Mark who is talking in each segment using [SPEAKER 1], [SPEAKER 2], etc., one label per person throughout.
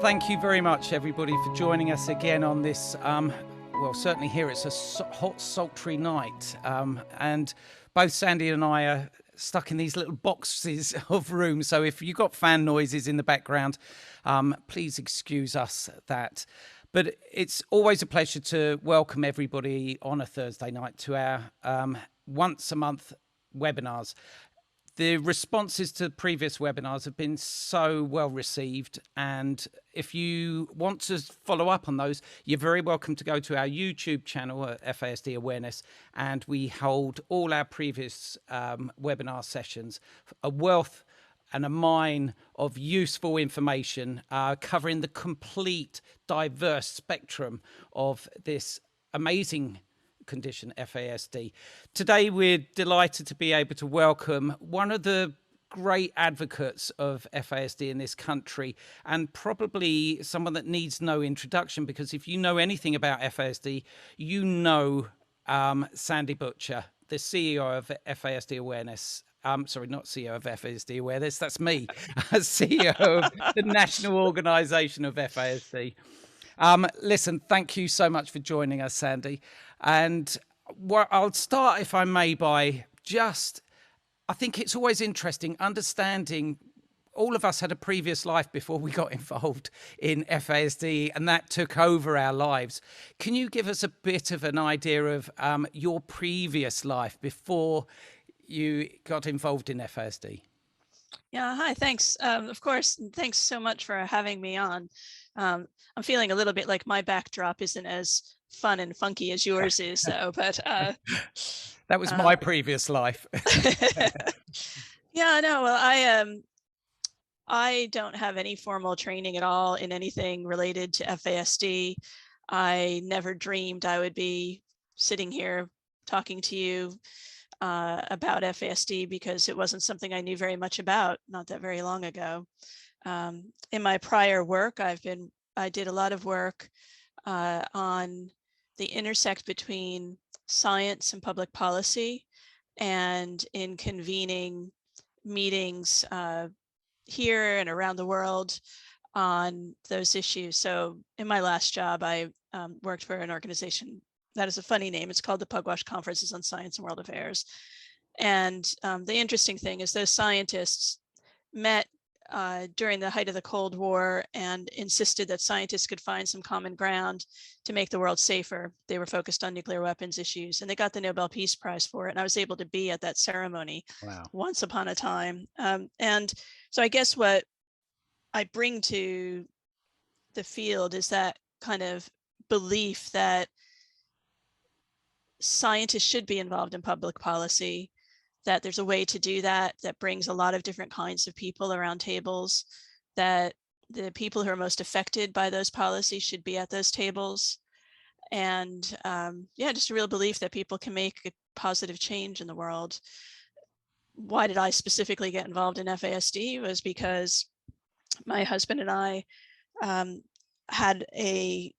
[SPEAKER 1] thank you very much, everybody, for joining us again on this, well, certainly here it's a hot, sultry night. And both Sandy and I are stuck in these little boxes of rooms. So if you've got fan noises in the background, please excuse us that. But it's always a pleasure to welcome everybody on a Thursday night to our once a month webinars. The responses to previous webinars have been so well received, and if you want to follow up on those, you're very welcome to go to our YouTube channel at FASD Awareness, and we hold all our previous webinar sessions, a wealth and a mine of useful information covering the complete diverse spectrum of this amazing condition, FASD. Today, we're delighted to be able to welcome one of the great advocates of FASD in this country, and probably someone that needs no introduction, because if you know anything about FASD, you know Sandra Butcher, the CEO of FASD Awareness. Sorry, not CEO of FASD Awareness, that's me, CEO of the National Organisation of FASD. Listen, thank you so much for joining us, Sandy. And I'll start, if I may, by I think it's always interesting understanding all of us had a previous life before we got involved in FASD, and that took over our lives. Can you give us a bit of an idea of your previous life before you got involved in FASD?
[SPEAKER 2] Yeah, hi, thanks. Of course, thanks so much for having me on. I'm feeling a little bit like my backdrop isn't as fun and funky as yours is, though, but
[SPEAKER 1] that was my previous life.
[SPEAKER 2] Yeah, no, well, I don't have any formal training at all in anything related to FASD. I never dreamed I would be sitting here talking to you about FASD, because it wasn't something I knew very much about not that very long ago. In my prior work, I did a lot of work on the intersect between science and public policy, and in convening meetings here and around the world on those issues. So in my last job, I worked for an organization that is a funny name. It's called the Pugwash Conferences on Science and World Affairs. And the interesting thing is those scientists met during the height of the Cold War and insisted that scientists could find some common ground to make the world safer. They were focused on nuclear weapons issues, and they got the Nobel Peace Prize for it. And I was able to be at that ceremony. Wow. Once upon a time. And so I guess what I bring to the field is that kind of belief that scientists should be involved in public policy, that there's a way to do that that brings a lot of different kinds of people around tables, that the people who are most affected by those policies should be at those tables. And yeah, just a real belief that people can make a positive change in the world. Why did I specifically get involved in FASD? Was because my husband and I had a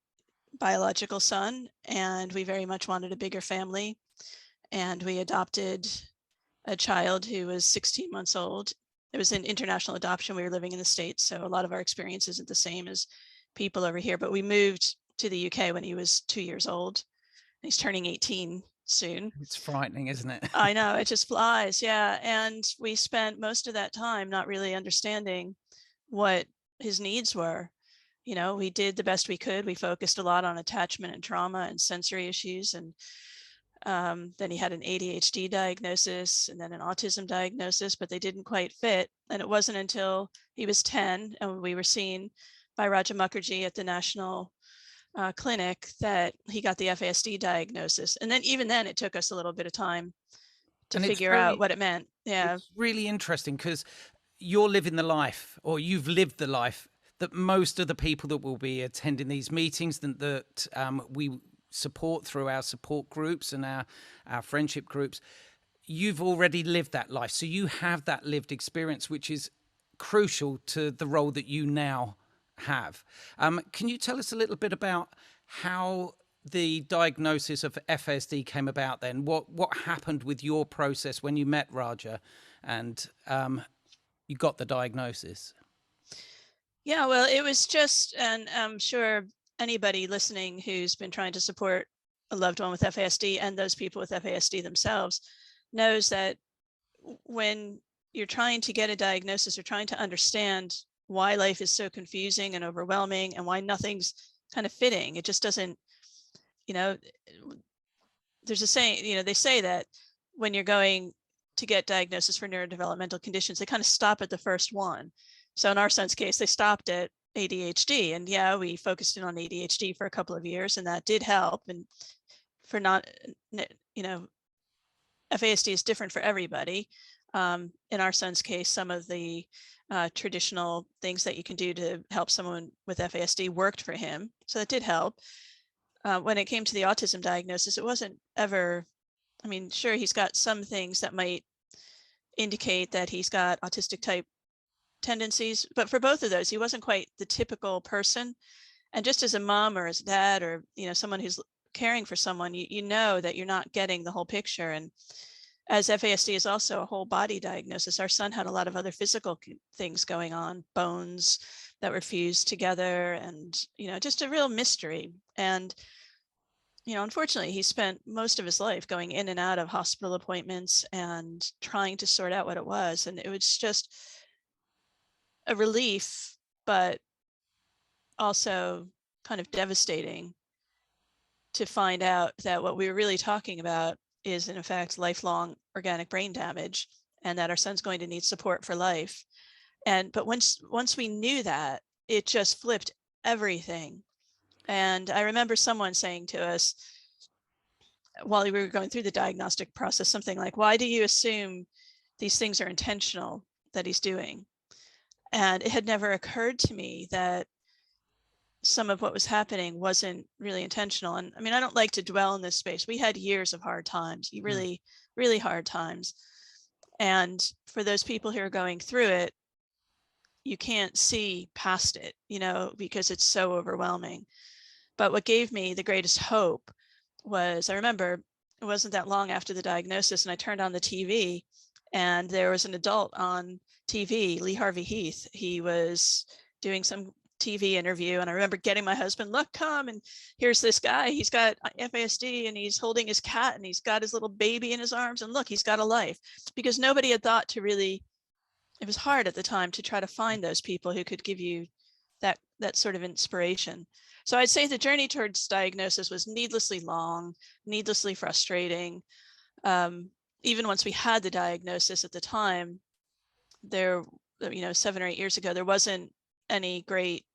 [SPEAKER 2] biological son, and we very much wanted a bigger family. And we adopted a child who was 16 months old. It was an international adoption. We were living in the States, so a lot of our experience isn't the same as people over here. But we moved to the UK when he was 2 years old. He's turning 18 soon.
[SPEAKER 1] It's frightening, isn't it?
[SPEAKER 2] I know, it just flies, yeah. And we spent most of that time not really understanding what his needs were. You know, we did the best we could. We focused a lot on attachment and trauma and sensory issues. And then he had an ADHD diagnosis and then an autism diagnosis, but they didn't quite fit. And it wasn't until he was 10 and we were seen by Raja Mukherjee at the National Clinic that he got the FASD diagnosis. And then even then it took us a little bit of time to figure out what it meant. Yeah.
[SPEAKER 1] It's really interesting because you're living the life, or you've lived the life that most of the people that will be attending these meetings that we support through our support groups and our friendship groups, you've already lived that life. So you have that lived experience, which is crucial to the role that you now have. Can you tell us a little bit about how the diagnosis of FASD came about then? What happened with your process when you met Raja and you got the diagnosis?
[SPEAKER 2] Yeah, well, it was just, and I'm sure anybody listening who's been trying to support a loved one with FASD and those people with FASD themselves knows that when you're trying to get a diagnosis or trying to understand why life is so confusing and overwhelming and why nothing's kind of fitting, it just doesn't, you know, there's a saying, they say that when you're going to get diagnosis for neurodevelopmental conditions, they kind of stop at the first one. So in our son's case, they stopped at ADHD, and yeah, we focused in on ADHD for a couple of years, and that did help. And for not, FASD is different for everybody. In our son's case, some of the traditional things that you can do to help someone with FASD worked for him, so that did help. When it came to the autism diagnosis, it wasn't ever, I mean, sure, he's got some things that might indicate that he's got autistic type tendencies, but for both of those, he wasn't quite the typical person. And just as a mom or as a dad, or, someone who's caring for someone, you know that you're not getting the whole picture. And as FASD is also a whole body diagnosis, our son had a lot of other physical things going on, bones that were fused together, and, just a real mystery. And unfortunately, he spent most of his life going in and out of hospital appointments and trying to sort out what it was. And it was just a relief, but also kind of devastating to find out that what we were really talking about is, in fact, lifelong organic brain damage, and that our son's going to need support for life. But once we knew that, it just flipped everything. And I remember someone saying to us while we were going through the diagnostic process, something like, why do you assume these things are intentional that he's doing? And it had never occurred to me that some of what was happening wasn't really intentional. And I mean, I don't like to dwell in this space. We had years of hard times, really, really hard times. And for those people who are going through it, you can't see past it, because it's so overwhelming. But what gave me the greatest hope was, I remember it wasn't that long after the diagnosis, and I turned on the TV, and there was an adult on TV, Lee Harvey Heath. He was doing some TV interview, and I remember getting my husband, look, come, and here's this guy. He's got FASD, and he's holding his cat, and he's got his little baby in his arms, and look, he's got a life. Because nobody had thought to really, it was hard at the time to try to find those people who could give you that sort of inspiration. So I'd say the journey towards diagnosis was needlessly long, needlessly frustrating. Even once we had the diagnosis at the time, there, 7 or 8 years ago, there wasn't any great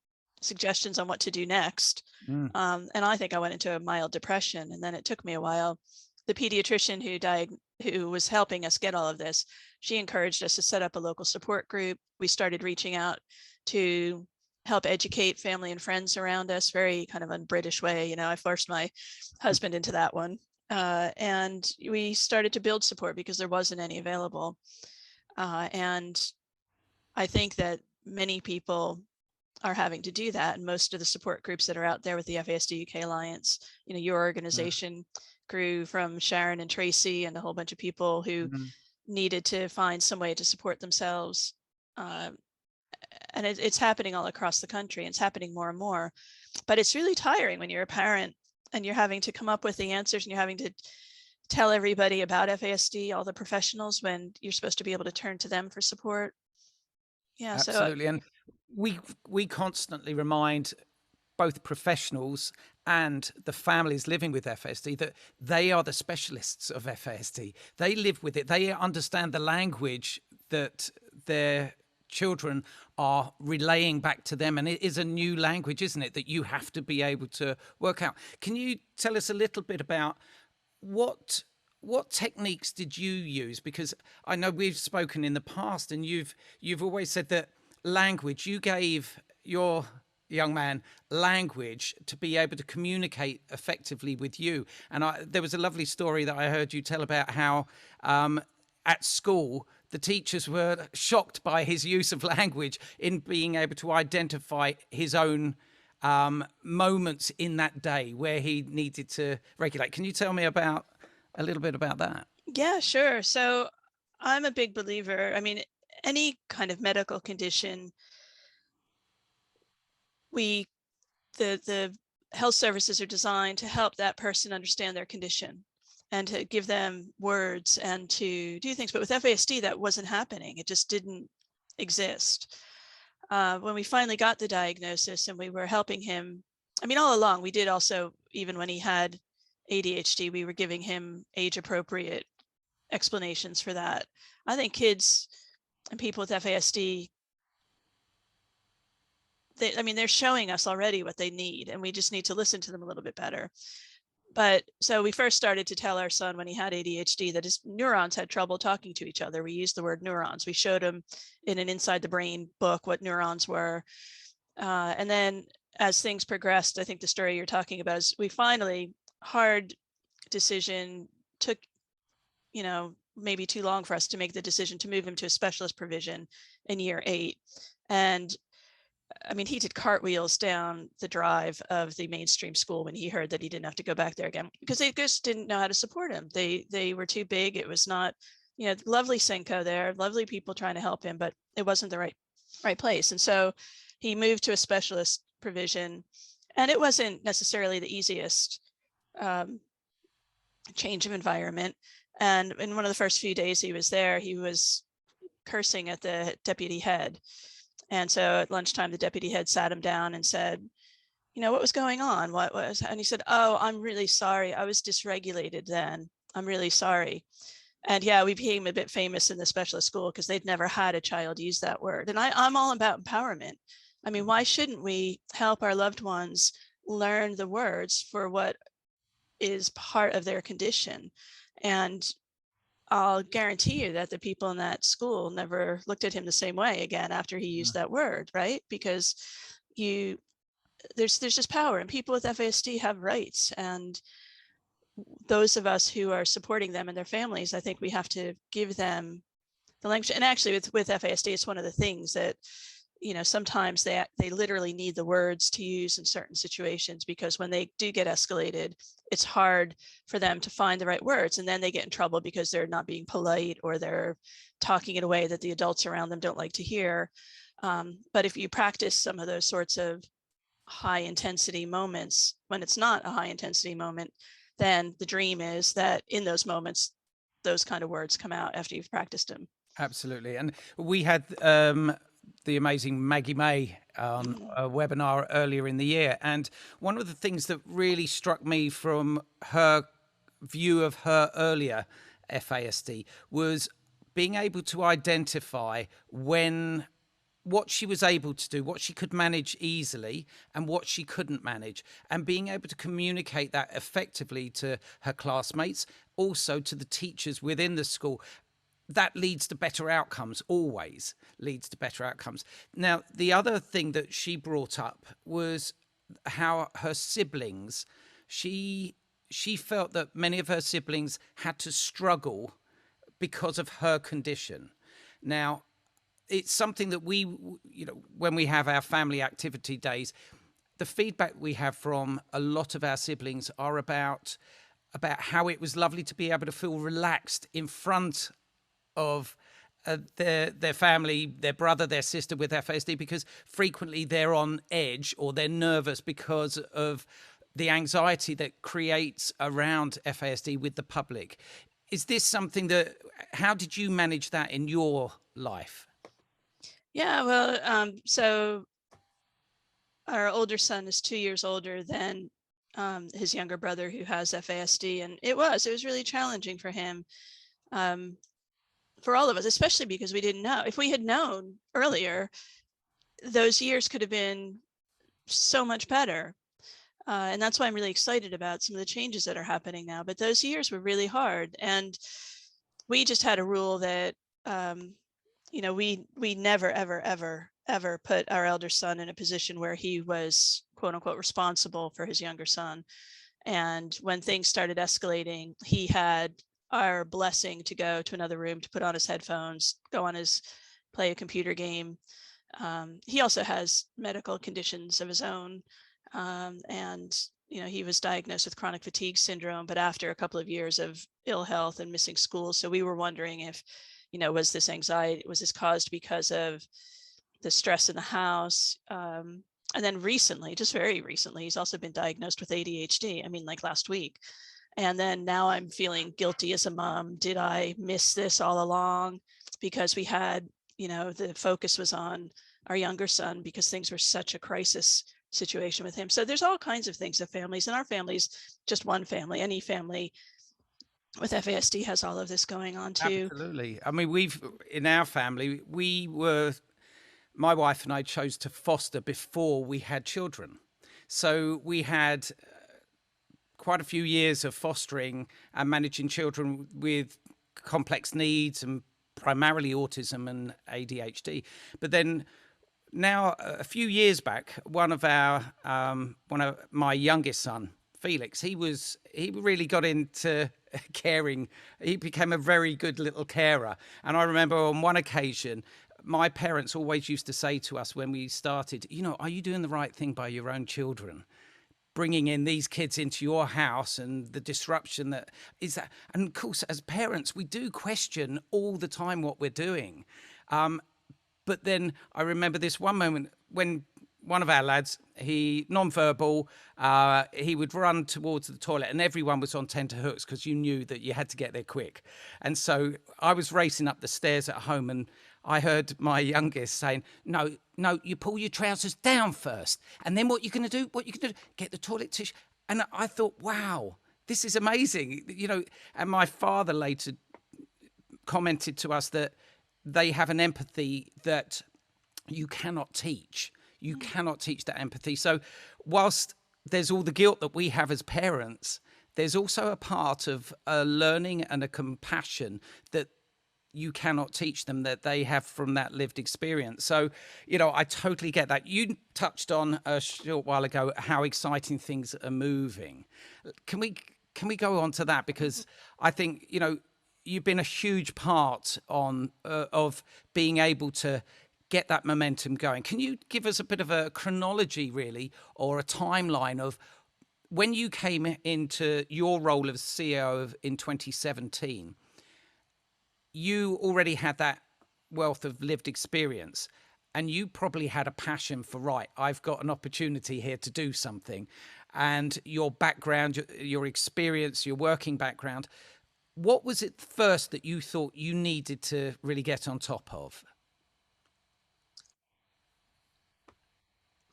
[SPEAKER 2] suggestions on what to do next. And I think I went into a mild depression, and then it took me a while. The pediatrician who was helping us get all of this, she encouraged us to set up a local support group. We started reaching out to help educate family and friends around us, very kind of un-British way. I forced my husband into that one. And we started to build support because there wasn't any available. And I think that many people are having to do that. And most of the support groups that are out there with the FASD UK Alliance, your organization grew from Sharon and Tracy and a whole bunch of people who needed to find some way to support themselves. And it's happening all across the country. It's happening more and more. But it's really tiring when you're a parent and you're having to come up with the answers, and you're having to tell everybody about FASD, all the professionals, when you're supposed to be able to turn to them for support. Yeah,
[SPEAKER 1] absolutely. And we constantly remind both professionals and the families living with FASD that they are the specialists of FASD. They live with it. They understand the language that their children are relaying back to them, and it is a new language, isn't it, that you have to be able to work out. Can you tell us a little bit about what techniques did you use? Because I know we've spoken in the past, and you've always said that language, you gave your young man language to be able to communicate effectively with you. And there was a lovely story that I heard you tell about how at school the teachers were shocked by his use of language in being able to identify his own moments in that day where he needed to regulate. Can you tell me a little bit about that?
[SPEAKER 2] Yeah, sure. So I'm a big believer. I mean, any kind of medical condition the health services are designed to help that person understand their condition and to give them words and to do things. But with FASD, that wasn't happening. It just didn't exist. When we finally got the diagnosis and we were helping him, I mean, all along, we did also, even when he had ADHD, we were giving him age appropriate explanations for that. I think kids and people with FASD, they're showing us already what they need, and we just need to listen to them a little bit better. But so we first started to tell our son when he had ADHD that his neurons had trouble talking to each other. We used the word neurons. We showed him in an Inside the Brain book what neurons were. And then as things progressed, I think the story you're talking about is we finally, hard decision, took, maybe too long for us to make the decision to move him to a specialist provision in year 8. And I mean, he did cartwheels down the drive of the mainstream school when he heard that he didn't have to go back there again, because they just didn't know how to support him. They were too big. It was not, lovely Senko there, lovely people trying to help him, but it wasn't the right place. And so he moved to a specialist provision, and it wasn't necessarily the easiest change of environment. And in one of the first few days he was there, he was cursing at the deputy head. And so at lunchtime, the deputy head sat him down and said, what was going on? And he said, "Oh, I'm really sorry. I was dysregulated then. I'm really sorry." And yeah, we became a bit famous in the specialist school because they'd never had a child use that word. And I'm all about empowerment. I mean, why shouldn't we help our loved ones learn the words for what is part of their condition? And I'll guarantee you that the people in that school never looked at him the same way again after he used that word, right? Because there's just power, and people with FASD have rights, and those of us who are supporting them and their families, I think we have to give them the language. And actually with FASD, it's one of the things that, sometimes they literally need the words to use in certain situations, because when they do get escalated, it's hard for them to find the right words. And then they get in trouble because they're not being polite, or they're talking in a way that the adults around them don't like to hear. But if you practice some of those sorts of high intensity moments, when it's not a high intensity moment, then the dream is that in those moments, those kind of words come out after you've practiced them.
[SPEAKER 1] Absolutely. And we had the amazing Maggie May on a webinar earlier in the year. And one of the things that really struck me from her view of her earlier FASD was being able to identify what she was able to do, what she could manage easily and what she couldn't manage, and being able to communicate that effectively to her classmates, also to the teachers within the school. That leads to better outcomes, always leads to better outcomes. Now, the other thing that she brought up was how her siblings, she felt that many of her siblings had to struggle because of her condition. Now, it's something that we, when we have our family activity days, the feedback we have from a lot of our siblings are about how it was lovely to be able to feel relaxed in front of their family, their brother, their sister with FASD, because frequently they're on edge or they're nervous because of the anxiety that creates around FASD with the public. Is this something how did you manage that in your life?
[SPEAKER 2] Yeah, well, so our older son is 2 years older than his younger brother who has FASD, and it was really challenging for him, for all of us, especially because we didn't know. If we had known earlier, those years could have been so much better. And that's why I'm really excited about some of the changes that are happening now. But those years were really hard. And we just had a rule that, we never, ever, ever, ever put our elder son in a position where he was, quote unquote, responsible for his younger son. And when things started escalating, he had our blessing to go to another room, to put on his headphones, play a computer game. He also has medical conditions of his own. And, he was diagnosed with chronic fatigue syndrome, but after a couple of years of ill health and missing school. So we were wondering if, was this anxiety, was this caused because of the stress in the house? And then recently, just very recently, he's also been diagnosed with ADHD. I mean, like last week. And then now I'm feeling guilty as a mom. Did I miss this all along? Because we had, the focus was on our younger son because things were such a crisis situation with him. So there's all kinds of things of families, and our family's just one family. Any family with FASD has all of this going on too.
[SPEAKER 1] Absolutely. I mean, in our family, my wife and I chose to foster before we had children. So we had quite a few years of fostering and managing children with complex needs and primarily autism and ADHD. But then now, a few years back, one of my youngest son, Felix, he really got into caring. He became a very good little carer. And I remember on one occasion, my parents always used to say to us when we started, are you doing the right thing by your own children? Bringing in these kids into your house and the disruption that is that. And of course, as parents, we do question all the time what we're doing. But then I remember this one moment when one of our lads, he non-verbal, he would run towards the toilet and everyone was on tenterhooks because you knew that you had to get there quick. And so I was racing up the stairs at home and I heard my youngest saying, no, you pull your trousers down first. And then what you're going to do, get the toilet tissue. And I thought, wow, this is amazing. And my father later commented to us that they have an empathy that you cannot teach. You cannot teach that empathy. So whilst there's all the guilt that we have as parents, there's also a part of a learning and a compassion that you cannot teach them, that they have from that lived experience. So, I totally get that. You touched on a short while ago how exciting things are moving. Can we go on to that? Because I think, you've been a huge part of being able to get that momentum going. Can you give us a bit of a chronology, really, or a timeline of when you came into your role as CEO in 2017? You already had that wealth of lived experience, and you probably had a passion for, right, I've got an opportunity here to do something. And your background, your experience, your working background, what was it first that you thought you needed to really get on top of?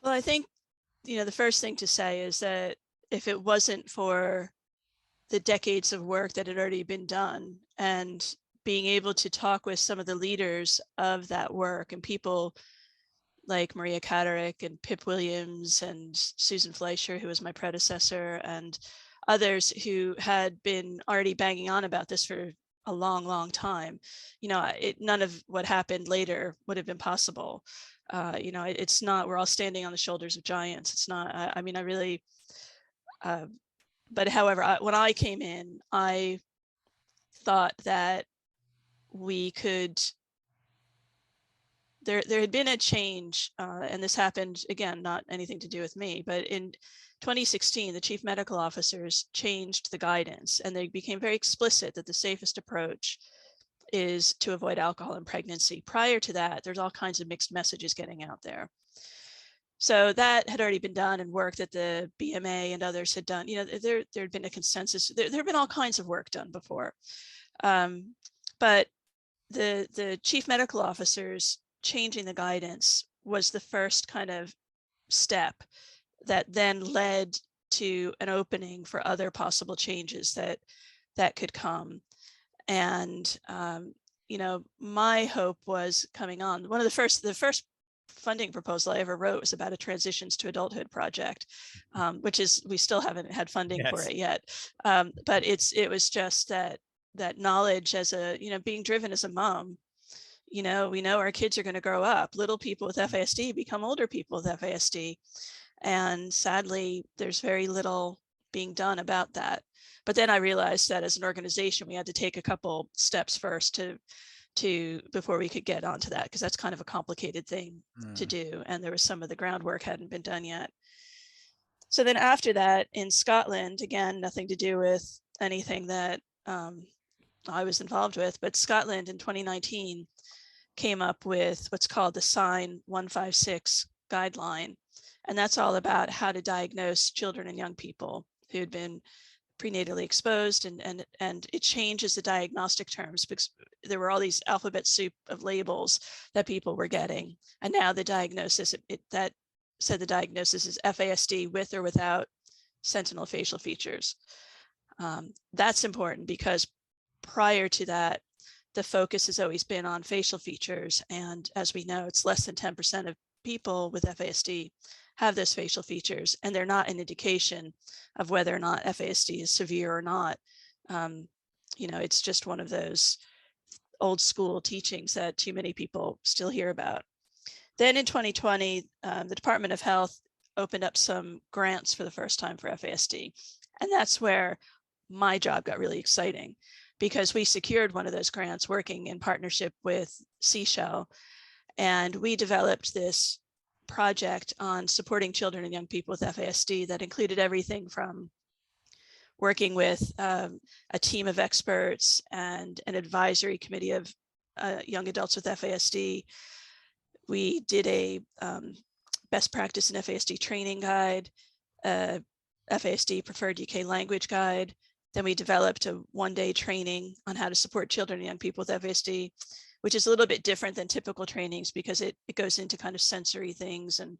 [SPEAKER 2] Well, I think, the first thing to say is that if it wasn't for the decades of work that had already been done and being able to talk with some of the leaders of that work and people like Maria Catterick and Pip Williams and Susan Fleischer, who was my predecessor, and others who had been already banging on about this for a long, long time, none of what happened later would have been possible. It's not, we're all standing on the shoulders of giants. It's not, I really, but however, when I came in, I thought that we could, there had been a change, and this happened, again, not anything to do with me, but in 2016, the chief medical officers changed the guidance and they became very explicit that the safest approach is to avoid alcohol in pregnancy. Prior to that, there's all kinds of mixed messages getting out there. So that had already been done and work that the BMA and others had done. There had been a consensus. There had been all kinds of work done before. But the chief medical officers changing the guidance was the first kind of step that then led to an opening for other possible changes that could come. And my hope was coming on. One of the first funding proposal I ever wrote was about a transitions to adulthood project, which is, we still haven't had funding for it yet. But it was just that knowledge as being driven as a mom. We know our kids are going to grow up. Little people with FASD become older people with FASD. And sadly, there's very little being done about that. But then I realized that as an organization, we had to take a couple steps first to before we could get onto that, because that's kind of a complicated thing to do. And there was some of the groundwork hadn't been done yet. So then after that, in Scotland, again, nothing to do with anything that I was involved with, but Scotland in 2019 came up with what's called the Sign 156 guideline. And that's all about how to diagnose children and young people who had been prenatally exposed, and it changes the diagnostic terms because there were all these alphabet soup of labels that people were getting. And now the diagnosis, that said the diagnosis is FASD with or without sentinel facial features. That's important because prior to that, the focus has always been on facial features. And as we know, it's less than 10% of people with FASD have those facial features, and they're not an indication of whether or not FASD is severe or not. It's just one of those old school teachings that too many people still hear about. Then in 2020, the Department of Health opened up some grants for the first time for FASD. And that's where my job got really exciting, because we secured one of those grants working in partnership with Seashell. And we developed this project on supporting children and young people with FASD that included everything from working with a team of experts and an advisory committee of young adults with FASD. We did a best practice in FASD training guide, FASD preferred UK language guide. Then we developed a one-day training on how to support children and young people with FASD, which is a little bit different than typical trainings because it goes into kind of sensory things and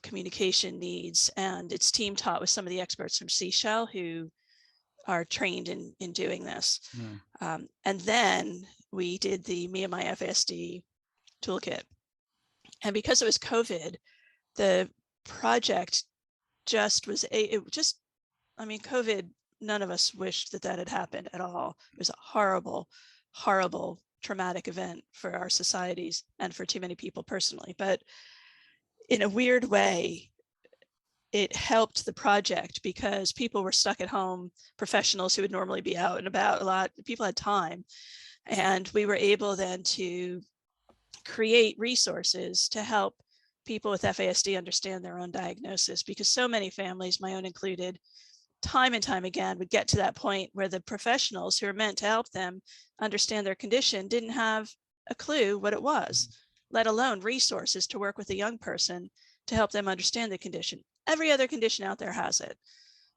[SPEAKER 2] communication needs. And it's team taught with some of the experts from Seashell who are trained in doing this. And then we did the Me and My FASD toolkit. And because it was COVID, the project COVID, none of us wished that had happened at all. It was a horrible, horrible, traumatic event for our societies and for too many people personally. But in a weird way, it helped the project because people were stuck at home, professionals who would normally be out and about a lot, people had time. And we were able then to create resources to help people with FASD understand their own diagnosis, because so many families, my own included, time and time again would get to that point where the professionals who are meant to help them understand their condition didn't have a clue what it was, let alone resources to work with a young person to help them understand the condition. Every other condition out there has it,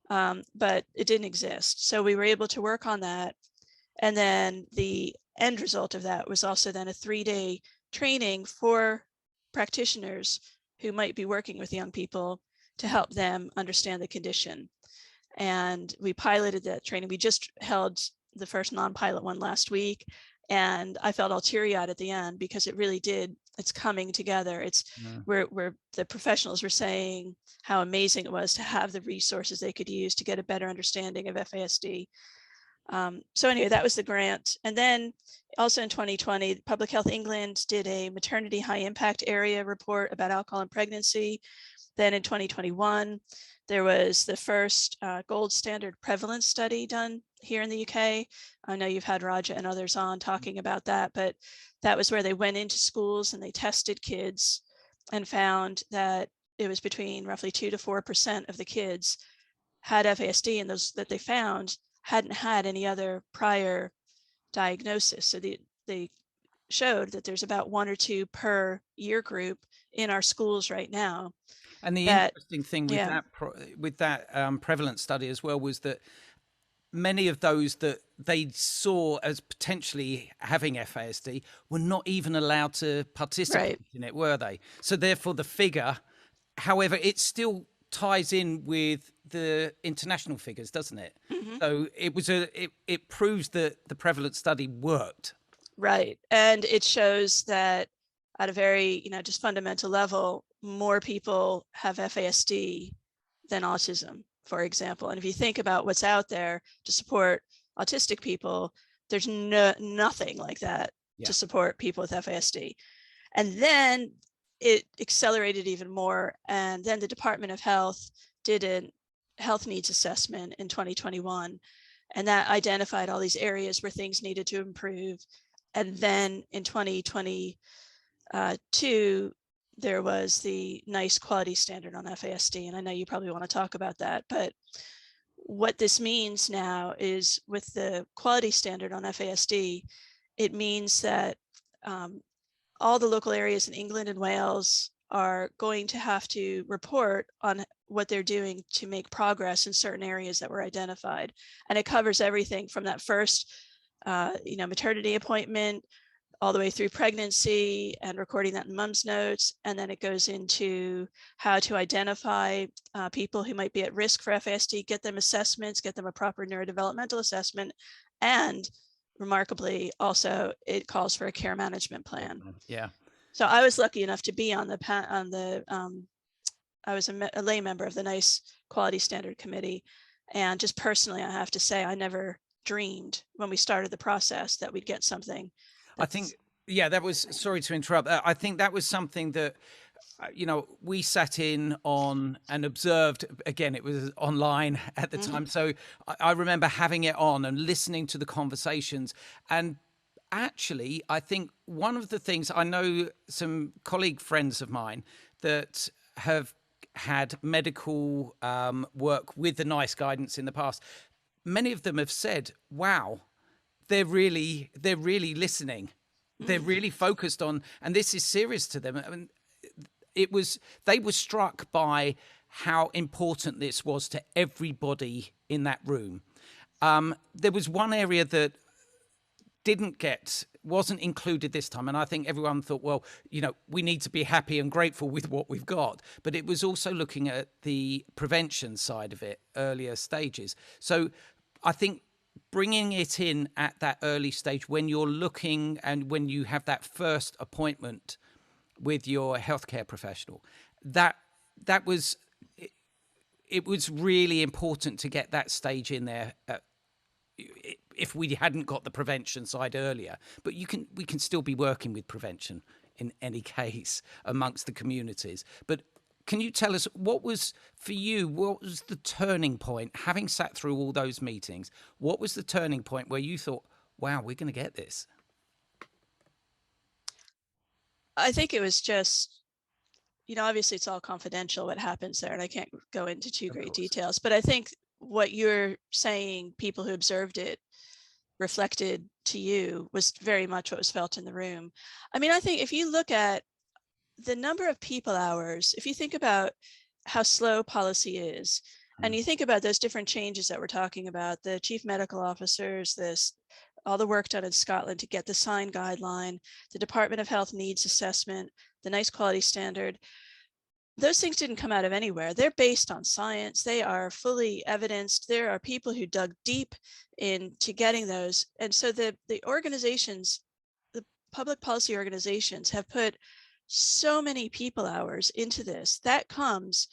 [SPEAKER 2] but it didn't exist. So we were able to work on that. And then the end result of that was also then a 3-day training for practitioners who might be working with young people to help them understand the condition. And we piloted that training. We just held the first non-pilot one last week, and I felt all teary-eyed at the end because it really did. It's coming together. It's where the professionals were saying how amazing it was to have the resources they could use to get a better understanding of FASD. So anyway, that was the grant. And then also in 2020, Public Health England did a maternity high impact area report about alcohol and pregnancy. Then in 2021, there was the first gold standard prevalence study done here in the UK. I know you've had Raja and others on talking about that, but that was where they went into schools and they tested kids and found that it was between roughly 2 to 4% of the kids had FASD, and those that they found hadn't had any other prior diagnosis. So they showed that there's about 1 or 2 per year group in our schools right now.
[SPEAKER 1] And the interesting thing with that prevalence study as well was that many of those that they saw as potentially having FASD were not even allowed to participate in it, were they? So therefore the figure, however, it still ties in with the international figures, doesn't it? So it proves that the prevalence study worked.
[SPEAKER 2] Right. And it shows that at a very, just fundamental level, more people have FASD than autism, for example. And if you think about what's out there to support autistic people, there's nothing like that to support people with FASD. And then it accelerated even more. And then the Department of Health did a health needs assessment in 2021. And that identified all these areas where things needed to improve. And then in 2022, there was the NICE quality standard on FASD. And I know you probably want to talk about that, but what this means now is with the quality standard on FASD, it means that all the local areas in England and Wales are going to have to report on what they're doing to make progress in certain areas that were identified. And it covers everything from that first, maternity appointment all the way through pregnancy and recording that in mom's notes. And then it goes into how to identify people who might be at risk for FASD, get them assessments, get them a proper neurodevelopmental assessment. And remarkably, also, it calls for a care management plan.
[SPEAKER 1] Yeah.
[SPEAKER 2] So I was lucky enough to be on I was a lay member of the NICE Quality Standard Committee. And just personally, I have to say, I never dreamed when we started the process that we'd get something.
[SPEAKER 1] I think, yeah, that was, sorry to interrupt. I think that was something that, we sat in on and observed. Again, it was online at the time. So I remember having it on and listening to the conversations. And actually, I think one of the things, I know some colleague friends of mine that have had medical work with the NICE guidance in the past. Many of them have said, wow, they're really listening. They're really focused on, and this is serious to them. I mean, they were struck by how important this was to everybody in that room. There was one area that wasn't included this time, and I think everyone thought, well, we need to be happy and grateful with what we've got, but it was also looking at the prevention side of it, earlier stages. So I think bringing it in at that early stage when you're looking and when you have that first appointment with your healthcare professional, that was, it was really important to get that stage in there. If we hadn't got the prevention side earlier, but we can still be working with prevention in any case amongst the communities. But can you tell us what was the turning point, having sat through all those meetings? What was the turning point where you thought, wow, we're going to get this?
[SPEAKER 2] I think it was just, obviously it's all confidential what happens there, and I can't go into too great details, but I think what you're saying, people who observed it reflected to you, was very much what was felt in the room. I mean, I think if you look at the number of people hours, if you think about how slow policy is, and you think about those different changes that we're talking about, the chief medical officers, all the work done in Scotland to get the SIGN guideline, the Department of Health needs assessment, the NICE quality standard, those things didn't come out of anywhere. They're based on science. They are fully evidenced. There are people who dug deep into getting those. And so the organizations, the public policy organizations, have put so many people hours into this. That comes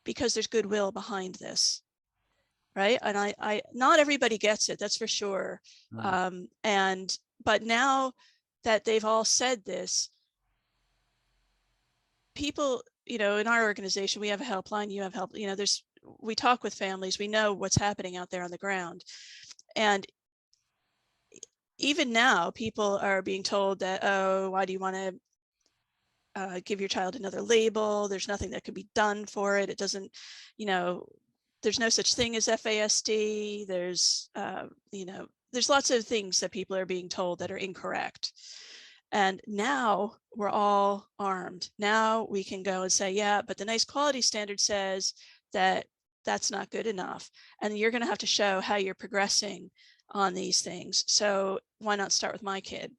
[SPEAKER 2] because there's goodwill behind this, right? And I not everybody gets it, that's for sure. But now that they've all said this, people, in our organization, we have a helpline, you have help, we talk with families, we know what's happening out there on the ground. And even now, people are being told that, oh, why do you want to give your child another label? There's nothing that can be done for it. It doesn't, there's no such thing as FASD. There's, there's lots of things that people are being told that are incorrect. And now we're all armed. Now we can go and say, yeah, but the NICE quality standard says that that's not good enough. And you're going to have to show how you're progressing on these things. So why not start with my kid?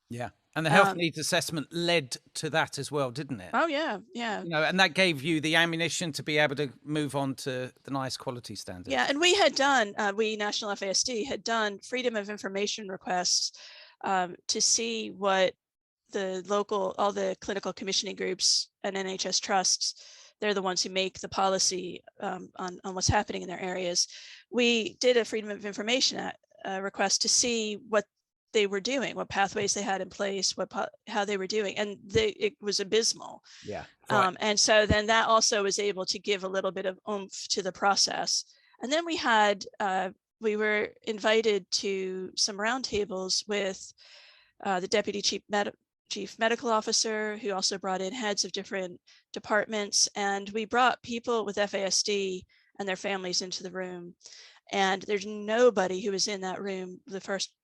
[SPEAKER 1] Yeah. And the health needs assessment led to that as well, didn't it?
[SPEAKER 2] Oh, yeah. Yeah.
[SPEAKER 1] And that gave you the ammunition to be able to move on to the NICE quality standard.
[SPEAKER 2] Yeah. And we had done, we National FASD had done freedom of information requests to see what all the clinical commissioning groups and NHS trusts, they're the ones who make the policy on what's happening in their areas. We did a freedom of information request to see what they were doing, what pathways they had in place, how they were doing, and it was abysmal.
[SPEAKER 1] Yeah. Right.
[SPEAKER 2] And so then that also was able to give a little bit of oomph to the process. And then we were invited to some roundtables with the deputy chief medical officer, who also brought in heads of different departments. And we brought people with FASD and their families into the room. And there's nobody who was in that room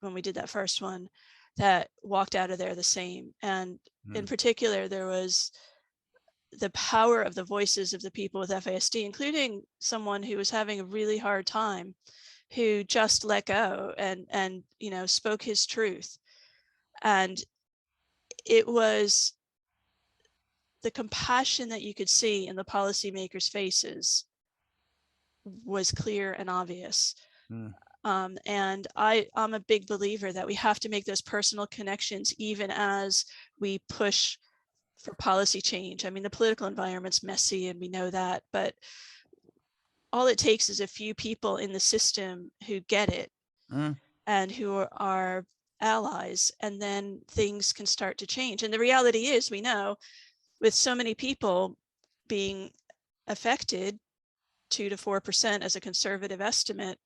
[SPEAKER 2] when we did that first one that walked out of there the same. And in particular, there was the power of the voices of the people with FASD, including someone who was having a really hard time, who just let go and spoke his truth. And it was the compassion that you could see in the policymakers' faces was clear and obvious. And I'm a big believer that we have to make those personal connections even as we push for policy change. I mean, the political environment's messy and we know that, but all it takes is a few people in the system who get it and who are allies, and then things can start to change. And the reality is, we know with so many people being affected, 2 to 4% as a conservative estimate,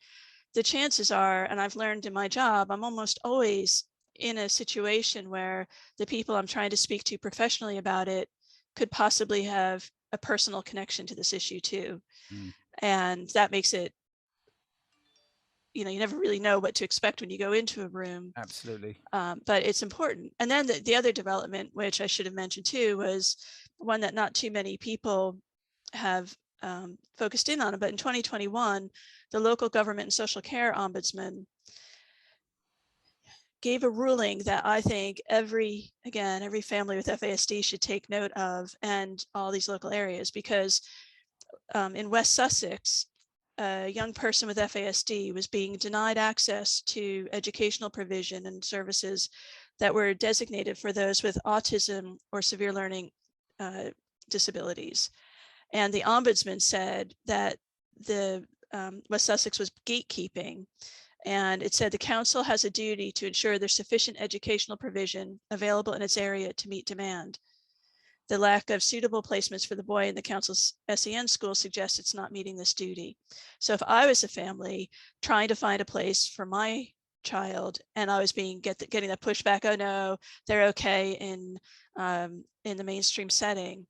[SPEAKER 2] the chances are, and I've learned in my job, I'm almost always in a situation where the people I'm trying to speak to professionally about it could possibly have a personal connection to this issue too. And that makes it, you never really know what to expect when you go into a room.
[SPEAKER 1] Absolutely.
[SPEAKER 2] But it's important. And then the other development, which I should have mentioned too, was one that not too many people have focused in on. But in 2021, the local government and social care ombudsman gave a ruling that I think every family with FASD should take note of, and all these local areas, because in West Sussex, a young person with FASD was being denied access to educational provision and services that were designated for those with autism or severe learning disabilities. And the ombudsman said that the West Sussex was gatekeeping. And it said the council has a duty to ensure there's sufficient educational provision available in its area to meet demand. The lack of suitable placements for the boy in the council's SEN school suggests it's not meeting this duty. So if I was a family trying to find a place for my child and I was getting that pushback, oh no, they're okay in the mainstream setting,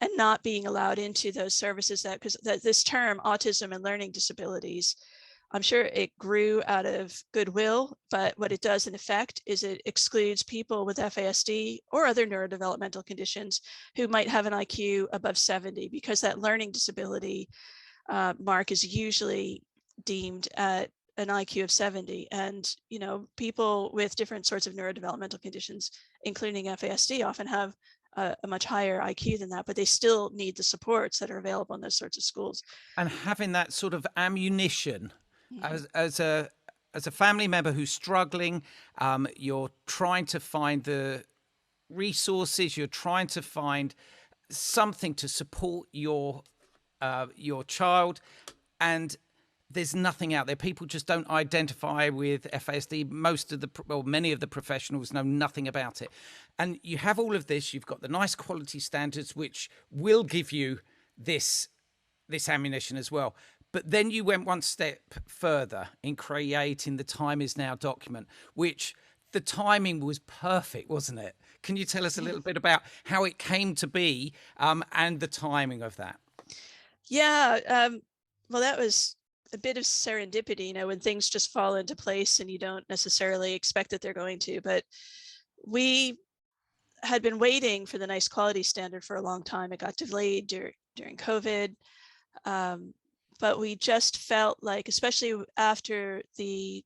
[SPEAKER 2] and not being allowed into those services, because this term autism and learning disabilities, I'm sure it grew out of goodwill, but what it does in effect is it excludes people with FASD or other neurodevelopmental conditions who might have an IQ above 70, because that learning disability mark is usually deemed at an IQ of 70. And, people with different sorts of neurodevelopmental conditions, including FASD, often have a much higher IQ than that, but they still need the supports that are available in those sorts of schools.
[SPEAKER 1] And having that sort of ammunition as a family member who's struggling, you're trying to find the resources, you're trying to find something to support your child, and there's nothing out there. People just don't identify with FASD. Many of the professionals know nothing about it. And you have all of this, you've got the nice quality standards, which will give you this ammunition as well. But then you went one step further in creating the Time Is Now document, which the timing was perfect, wasn't it? Can you tell us a little bit about how it came to be and the timing of that?
[SPEAKER 2] Yeah, well, that was a bit of serendipity, when things just fall into place and you don't necessarily expect that they're going to. But we had been waiting for the nice quality standard for a long time. It got delayed during COVID. But we just felt like, especially after the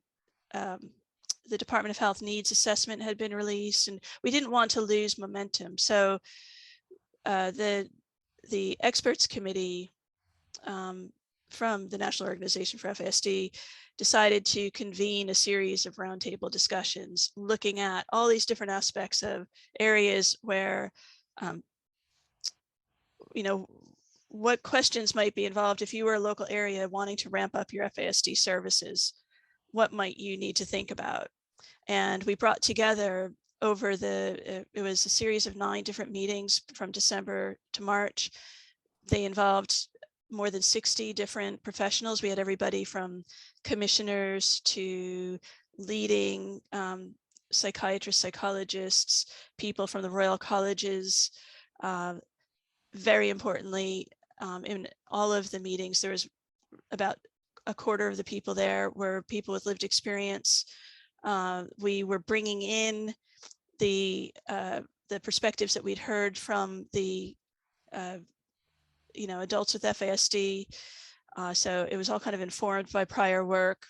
[SPEAKER 2] Department of Health needs assessment had been released, and we didn't want to lose momentum. So the experts committee from the National Organization for FASD decided to convene a series of roundtable discussions looking at all these different aspects of areas where, what questions might be involved if you were a local area wanting to ramp up your FASD services. What might you need to think about? And we brought together it was a series of 9 different meetings from December to March. They involved more than 60 different professionals. We had everybody from commissioners to leading psychiatrists, psychologists, people from the Royal Colleges. Very importantly, in all of the meetings, there was about a quarter of the people there were people with lived experience. We were bringing in the the perspectives that we'd heard from the adults with FASD. So it was all kind of informed by prior work.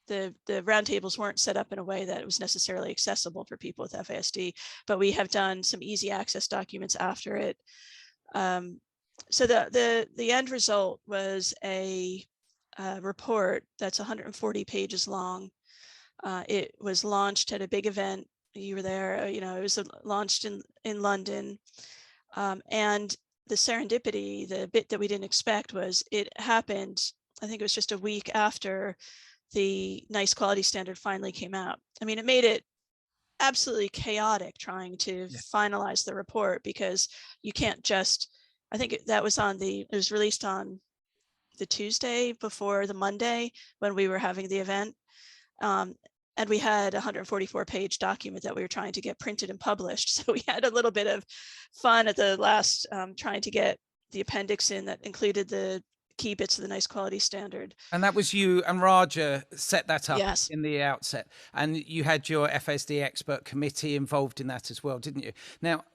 [SPEAKER 2] The roundtables weren't set up in a way that it was necessarily accessible for people with FASD, but we have done some easy access documents after it. So the end result was a report that's 140 pages long. It was launched at a big event. You were there. It was launched in London, and the serendipity, the bit that we didn't expect, was it happened, I think it was just a week after the NICE quality standard finally came out. I mean, it made it absolutely chaotic trying to finalize the report, because you can't just, I think that was it was released on the Tuesday before the Monday when we were having the event. And we had a 144-page document that we were trying to get printed and published. So we had a little bit of fun at the last, trying to get the appendix in that included the key bits of the NICE quality standard.
[SPEAKER 1] And that was you and Raja set that up
[SPEAKER 2] Yes.
[SPEAKER 1] in the outset. And you had your FASD expert committee involved in that as well, didn't you? Now,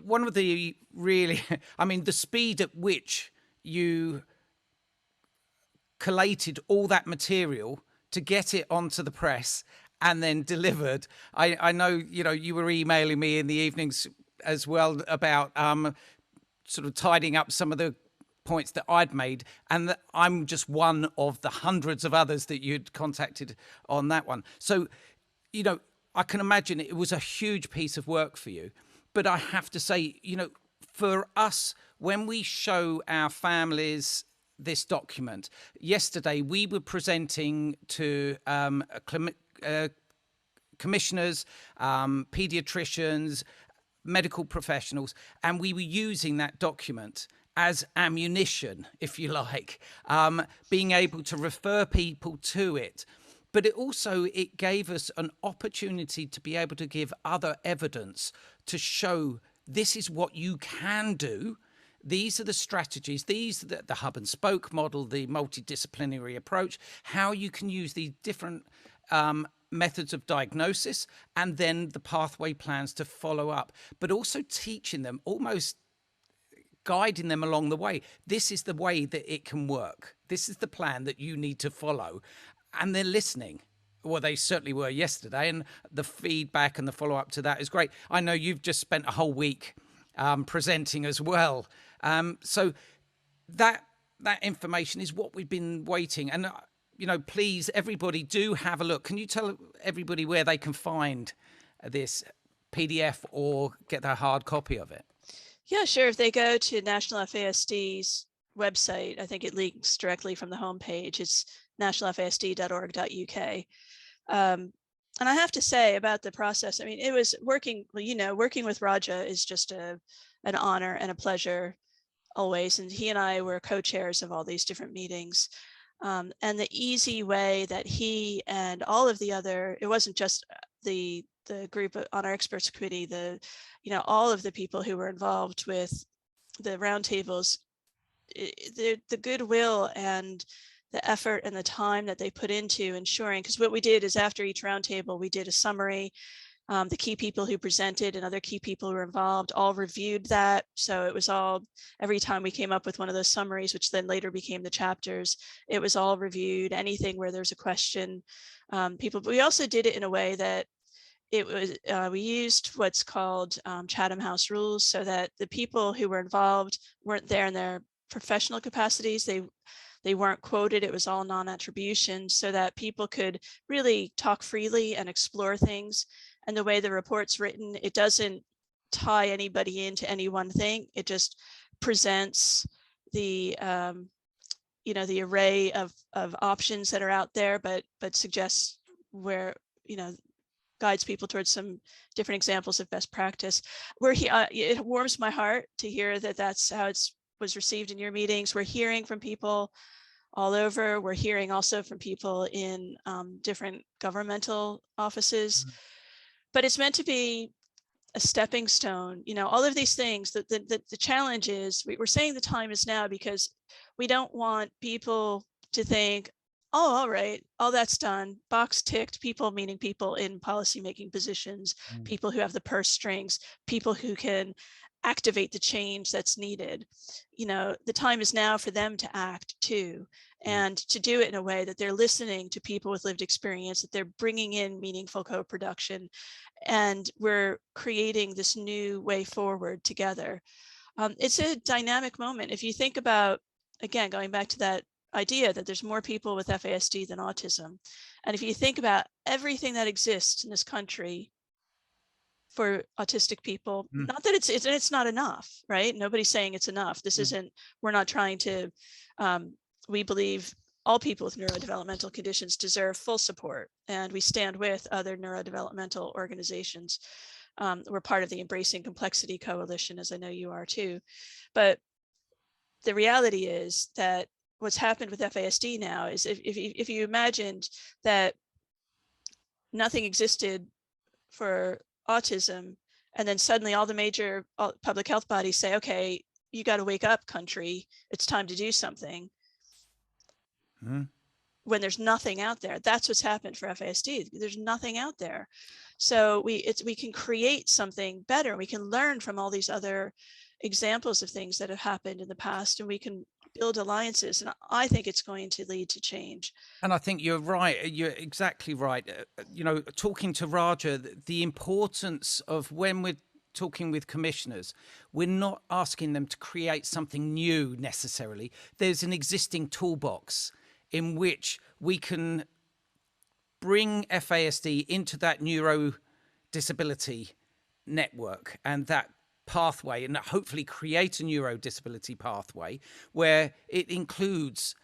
[SPEAKER 1] one of the really, I mean, the speed at which you collated all that material to get it onto the press and then delivered. I know, you were emailing me in the evenings as well about sort of tidying up some of the points that I'd made, and that I'm just one of the hundreds of others that you'd contacted on that one. So, I can imagine it was a huge piece of work for you. But I have to say, for us, when we show our families this document, yesterday we were presenting to commissioners, pediatricians, medical professionals, and we were using that document as ammunition, if you like, being able to refer people to it. But it gave us an opportunity to be able to give other evidence to show this is what you can do. These are the strategies, these are the hub and spoke model, the multidisciplinary approach, how you can use these different methods of diagnosis, and then the pathway plans to follow up, but also teaching them, almost guiding them along the way. This is the way that it can work. This is the plan that you need to follow. And they're listening. Well, they certainly were yesterday, and the feedback and the follow-up to that is great. I know you've just spent a whole week presenting as well. So that information is what we've been waiting. And, please, everybody, do have a look. Can you tell everybody where they can find this PDF or get their hard copy of it?
[SPEAKER 2] Yeah, sure. If they go to National FASD's website, I think it links directly from the homepage. It's nationalfasd.org.uk. And I have to say about the process, I mean, it was working with Raja is just an honor and a pleasure always. And he and I were co-chairs of all these different meetings. And the easy way that he and all of the other, it wasn't just the group on our experts committee, all of the people who were involved with the roundtables, the goodwill and the effort and the time that they put into ensuring, because what we did is after each roundtable, we did a summary. The key people who presented and other key people who were involved all reviewed that. So it was all, every time we came up with one of those summaries, which then later became the chapters, it was all reviewed. Anything where there's a question, but we also did it in a way that it was, we used what's called Chatham House rules, so that the people who were involved weren't there in their professional capacities. They weren't quoted. It was all non-attribution, so that people could really talk freely and explore things. And the way the report's written, it doesn't tie anybody into any one thing. It just presents the the array of options that are out there, but suggests where, guides people towards some different examples of best practice. It warms my heart to hear that that's how it was received in your meetings. We're hearing from people all over. We're hearing also from people in different governmental offices. Mm-hmm. But it's meant to be a stepping stone. All of these things, the challenge is we're saying the time is now, because we don't want people to think, oh, all right, all that's done, box ticked, people meaning people in policymaking positions,
[SPEAKER 1] Mm.
[SPEAKER 2] people who have the purse strings, people who can activate the change that's needed. The time is now for them to act too, and to do it in a way that they're listening to people with lived experience, that they're bringing in meaningful co-production, and we're creating this new way forward together. It's a dynamic moment. If you think about, again, going back to that idea that there's more people with FASD than autism, and if you think about everything that exists in this country for autistic people,
[SPEAKER 1] Mm.
[SPEAKER 2] not that it's not enough, right? Nobody's saying it's enough. This isn't, we're not trying to, we believe all people with neurodevelopmental conditions deserve full support, and we stand with other neurodevelopmental organizations. We're part of the Embracing Complexity Coalition, as I know you are too. But the reality is that what's happened with FASD now is if you imagined that nothing existed for autism, and then suddenly all the major public health bodies say, okay, you got to wake up, country, it's time to do something. When there's nothing out there, that's what's happened for FASD. There's nothing out there. So we can create something better. We can learn from all these other examples of things that have happened in the past, and we can build alliances. And I think it's going to lead to change.
[SPEAKER 1] And I think you're right. You're exactly right. Talking to Raja, the importance of when we're talking with commissioners, we're not asking them to create something new necessarily. There's an existing toolbox in which we can bring FASD into that neuro disability network and that pathway, and hopefully create a neuro disability pathway where it includes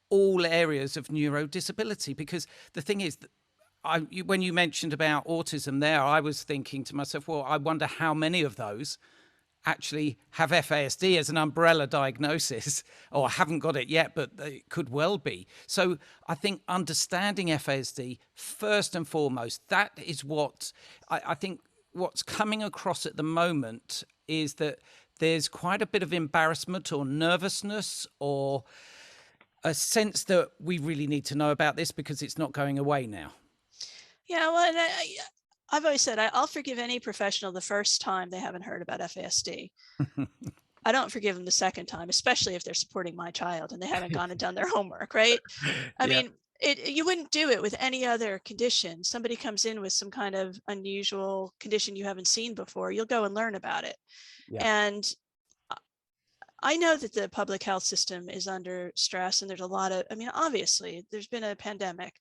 [SPEAKER 1] all areas of neuro disability. Because the thing is, when you mentioned about autism there, I was thinking to myself, well, I wonder how many of those actually have FASD as an umbrella diagnosis, or haven't got it yet, but it could well be. So I think understanding FASD first and foremost, that is what I think what's coming across at the moment is that there's quite a bit of embarrassment or nervousness or a sense that we really need to know about this because it's not going away now.
[SPEAKER 2] Yeah, well, and I've always said I'll forgive any professional the first time they haven't heard about FASD. I don't forgive them the second time, especially if they're supporting my child and they haven't gone and done their homework, right? I mean, you wouldn't do it with any other condition. Somebody comes in with some kind of unusual condition you haven't seen before, you'll go and learn about it.
[SPEAKER 1] Yeah.
[SPEAKER 2] And I know that the public health system is under stress, and there's a lot of, I mean, obviously there's been a pandemic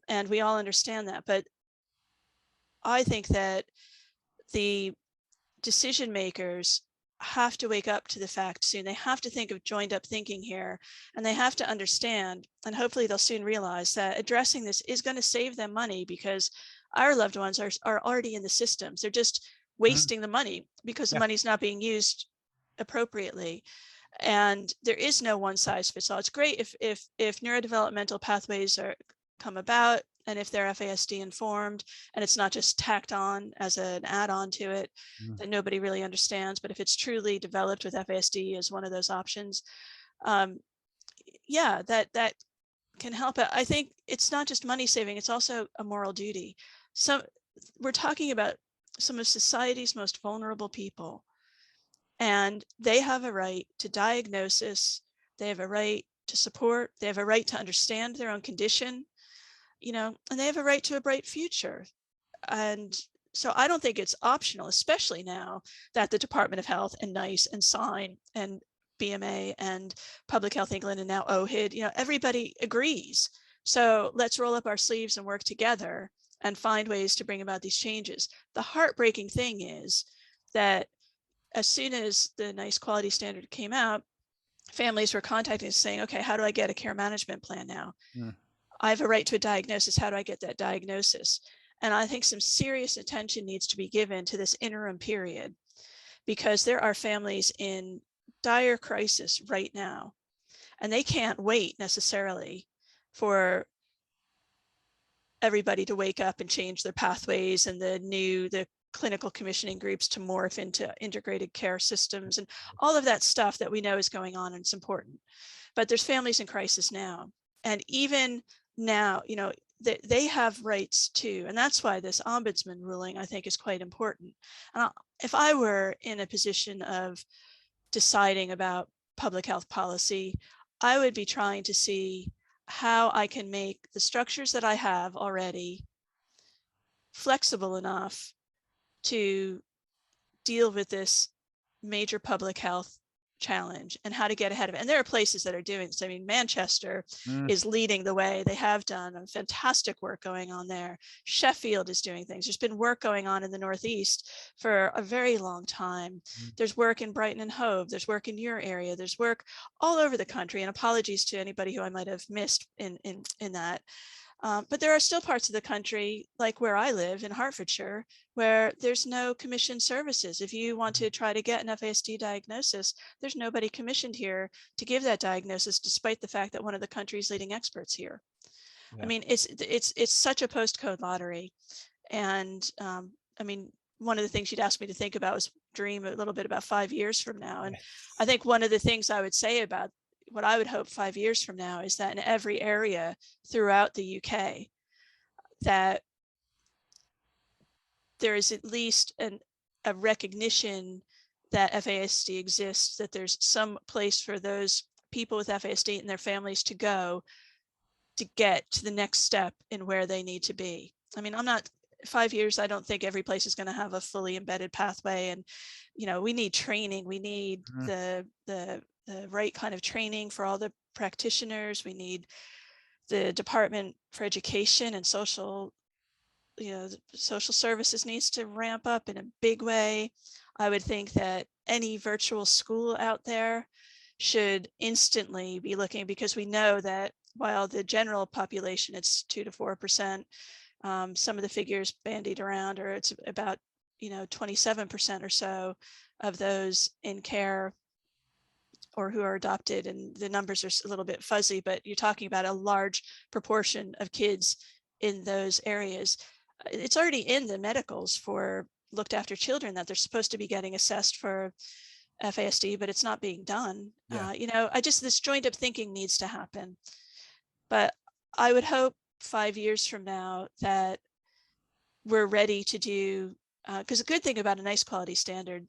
[SPEAKER 2] and we all understand that, but I think that the decision makers have to wake up to the fact soon. They have to think of joined up thinking here, and they have to understand, and hopefully they'll soon realize that addressing this is going to save them money, because our loved ones are already in the systems. They're just wasting the money because the money's not being used appropriately. And there is no one size fits all. It's great if neurodevelopmental pathways come about, and if they're FASD informed, and it's not just tacked on as an add-on to it that nobody really understands, but if it's truly developed with FASD as one of those options, yeah, that can help. I think it's not just money saving, it's also a moral duty. So we're talking about some of society's most vulnerable people, and they have a right to diagnosis, they have a right to support, they have a right to understand their own condition, and they have a right to a bright future. And so I don't think it's optional, especially now that the Department of Health and NICE and SIGN and BMA and Public Health England and now OHID, everybody agrees. So let's roll up our sleeves and work together and find ways to bring about these changes. The heartbreaking thing is that as soon as the NICE quality standard came out, families were contacting us saying, okay, how do I get a care management plan now? I have a right to a diagnosis. How do I get that diagnosis? And I think some serious attention needs to be given to this interim period, because there are families in dire crisis right now, and they can't wait necessarily for everybody to wake up and change their pathways and the clinical commissioning groups to morph into integrated care systems and all of that stuff that we know is going on, and it's important. But there's families in crisis now. And even now, they have rights too. And that's why this ombudsman ruling, I think, is quite important. And if I were in a position of deciding about public health policy, I would be trying to see how I can make the structures that I have already flexible enough to deal with this major public health challenge and how to get ahead of it. And there are places that are doing this. I mean, Manchester is leading the way. They have done a fantastic work going on there. Sheffield is doing things. There's been work going on in the Northeast for a very long time. There's work in Brighton and Hove. There's work in your area. There's work all over the country. And apologies to anybody who I might have missed in that. But there are still parts of the country, like where I live in Hertfordshire, where there's no commissioned services. If you want to try to get an FASD diagnosis, there's nobody commissioned here to give that diagnosis, despite the fact that one of the country's leading experts here. Yeah. I mean, it's such a postcode lottery. And I mean, one of the things you'd ask me to think about was dream a little bit about 5 years from now. And I think one of the things I would say about what I would hope 5 years from now is that in every area throughout the UK, that there is at least a recognition that FASD exists, that there's some place for those people with FASD and their families to go to get to the next step in where they need to be. I mean, 5 years, I don't think every place is going to have a fully embedded pathway. And, we need training. We need the right kind of training for all the practitioners. We need the Department for Education and social services needs to ramp up in a big way. I would think that any virtual school out there should instantly be looking, because we know that while the general population, it's 2 to 4%, some of the figures bandied around, or it's about 27% or so of those in care or who are adopted, and the numbers are a little bit fuzzy, but you're talking about a large proportion of kids in those areas. It's already in the medicals for looked after children that they're supposed to be getting assessed for FASD, but it's not being done. Yeah. This joined up thinking needs to happen. But I would hope 5 years from now that we're ready to do, because a good thing about a nice quality standard,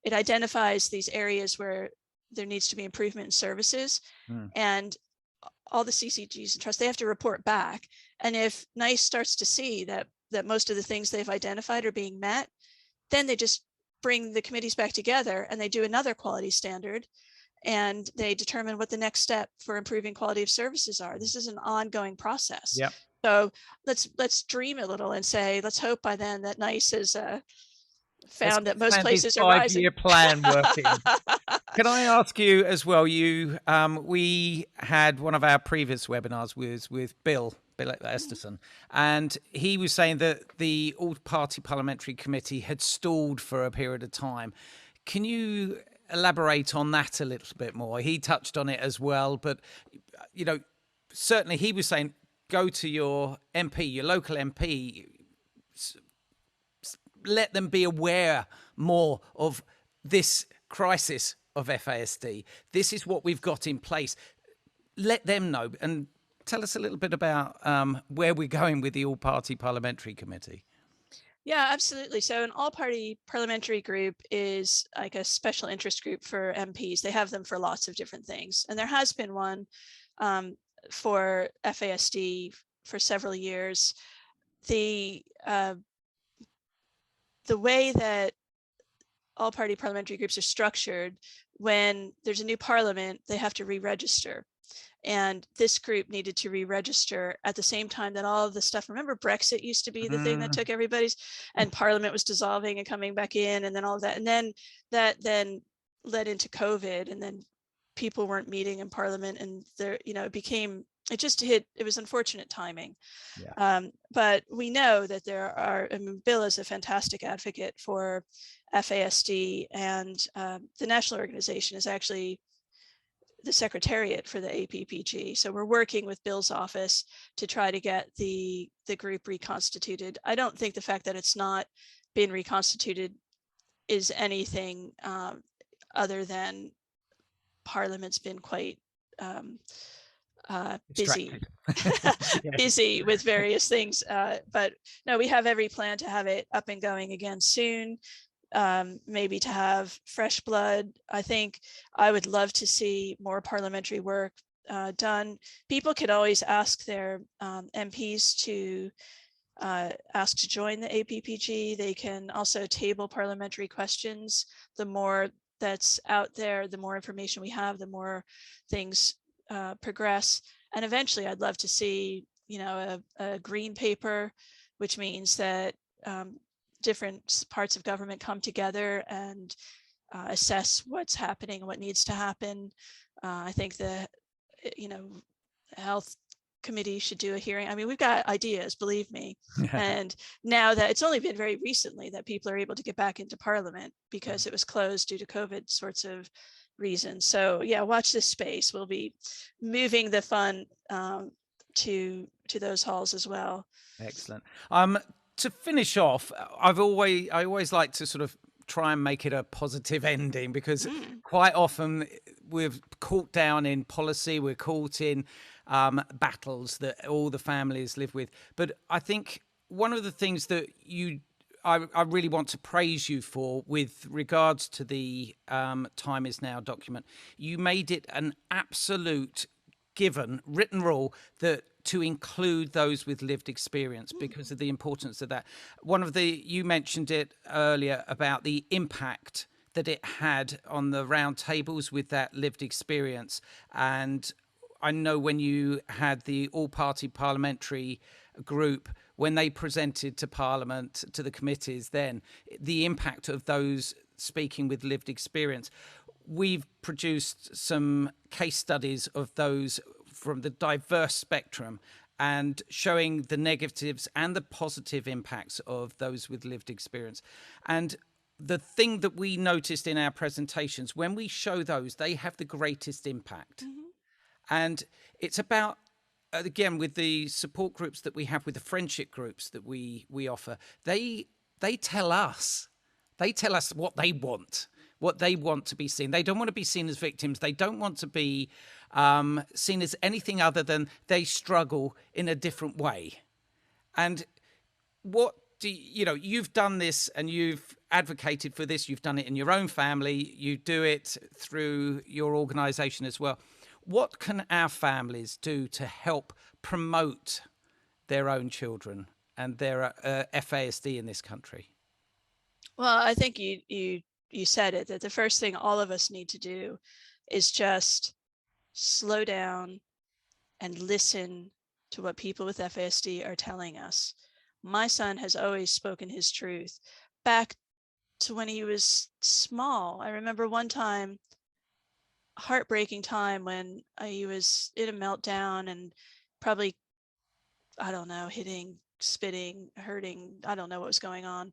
[SPEAKER 2] it identifies these areas where there needs to be improvement in services, and all the CCGs and trusts, they have to report back. And if NICE starts to see that most of the things they've identified are being met, then they just bring the committees back together and they do another quality standard, and they determine what the next step for improving quality of services are. This is an ongoing process.
[SPEAKER 1] Yep.
[SPEAKER 2] So let's dream a little and say, let's hope by then that NICE has found that most places are rising.
[SPEAKER 1] 5-year plan working. Can I ask you as well? We had one of our previous webinars with Bill Esterson, and he was saying that the All-Party Parliamentary Committee had stalled for a period of time. Can you elaborate on that a little bit more? He touched on it as well, but certainly he was saying go to your MP, your local MP. Let them be aware more of this crisis of FASD. This is what we've got in place. Let them know, and tell us a little bit about where we're going with the All-Party Parliamentary Committee.
[SPEAKER 2] Yeah, absolutely. So an all-party parliamentary group is like a special interest group for MPs. They have them for lots of different things. And there has been one for FASD for several years. The way that all-party parliamentary groups are structured, when there's a new parliament, they have to re-register. And this group needed to re-register at the same time that all of the stuff, remember Brexit used to be the thing that took everybody's, and Parliament was dissolving and coming back in, and then all of that. And then that then led into COVID, and then people weren't meeting in Parliament, and there, it was unfortunate timing. Yeah. But we know that Bill is a fantastic advocate for FASD, and the national organization is actually the secretariat for the APPG. So we're working with Bill's office to try to get the group reconstituted. I don't think the fact that it's not been reconstituted is anything other than Parliament's been quite busy,
[SPEAKER 1] Yes.
[SPEAKER 2] busy with various things. But no, we have every plan to have it up and going again soon. Maybe to have fresh blood. I think I would love to see more parliamentary work done. People could always ask their MPs to ask to join the APPG. They can also table parliamentary questions. The more that's out there, the more information we have, the more things progress. And eventually I'd love to see, you know, a green paper, which means that different parts of government come together and assess what's happening and what needs to happen. I think the, you know, health committee should do a hearing. I mean, we've got ideas, believe me. And now that it's only been very recently that people are able to get back into Parliament because it was closed due to COVID sorts of reasons. So yeah, watch this space. We'll be moving the fun to those halls as well.
[SPEAKER 1] Excellent. To finish off, I always like to sort of try and make it a positive ending, because quite often we're caught down in policy, we're caught in battles that all the families live with. But I think one of the things that I really want to praise you for with regards to the Time Is Now document, you made it an absolute given written rule that to include those with lived experience because of the importance of that. You mentioned it earlier about the impact that it had on the round tables with that lived experience. And I know when you had the all-party parliamentary group, when they presented to Parliament, to the committees, then the impact of those speaking with lived experience. We've produced some case studies of those from the diverse spectrum and showing the negatives and the positive impacts of those with lived experience. And the thing that we noticed in our presentations, when we show those, they have the greatest impact. And it's about, again, with the support groups that we have, with the friendship groups that we offer, they tell us what they want to be seen. They don't want to be seen as victims. They don't want to be seen as anything other than they struggle in a different way. And you've done this and you've advocated for this. You've done it in your own family. You do it through your organisation as well. What can our families do to help promote their own children and their FASD in this country?
[SPEAKER 2] Well, I think you said it, that the first thing all of us need to do is just slow down and listen to what people with FASD are telling us. My son has always spoken his truth. Back to when he was small, I remember one time, heartbreaking time, when he was in a meltdown and probably, I don't know, hitting, spitting, hurting, I don't know what was going on.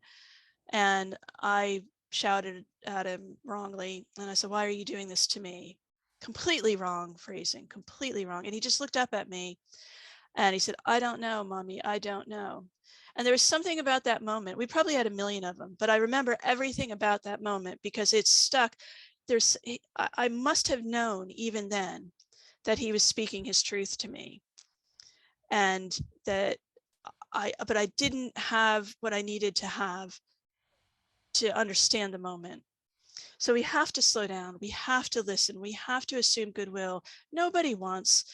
[SPEAKER 2] And I shouted at him wrongly. And I said, "Why are you doing this to me?" Completely wrong phrasing, completely wrong. And he just looked up at me and he said, "I don't know, Mommy, I don't know." And there was something about that moment. We probably had a million of them, but I remember everything about that moment because it's stuck. I must have known even then that he was speaking his truth to me, and that but I didn't have what I needed to have to understand the moment. So we have to slow down. We have to listen. We have to assume goodwill. Nobody wants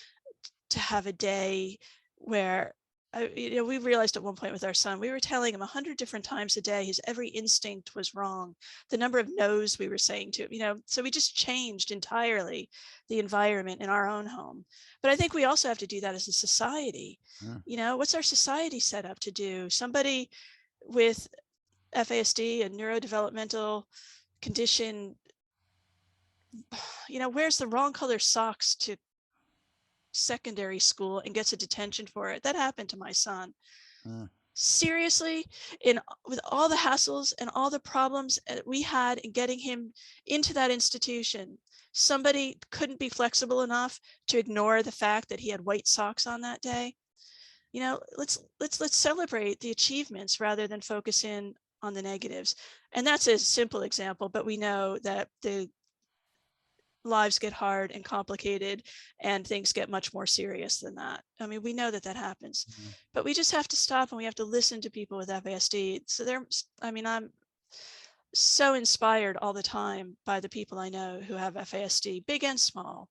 [SPEAKER 2] to have a day where, we realized at one point with our son, we were telling him 100 different times a day, his every instinct was wrong. The number of no's we were saying to him, so we just changed entirely the environment in our own home. But I think we also have to do that as a society. What's our society set up to do? Somebody with FASD and neurodevelopmental condition, wears the wrong color socks to secondary school and gets a detention for it. That happened to my son. Seriously, with all the hassles and all the problems we had in getting him into that institution, somebody couldn't be flexible enough to ignore the fact that he had white socks on that day. Let's celebrate the achievements rather than focus in on the negatives. And that's a simple example, but we know that lives get hard and complicated and things get much more serious than that. I mean, we know that that happens, but we just have to stop and we have to listen to people with FASD. So I mean, I'm so inspired all the time by the people I know who have FASD, big and small.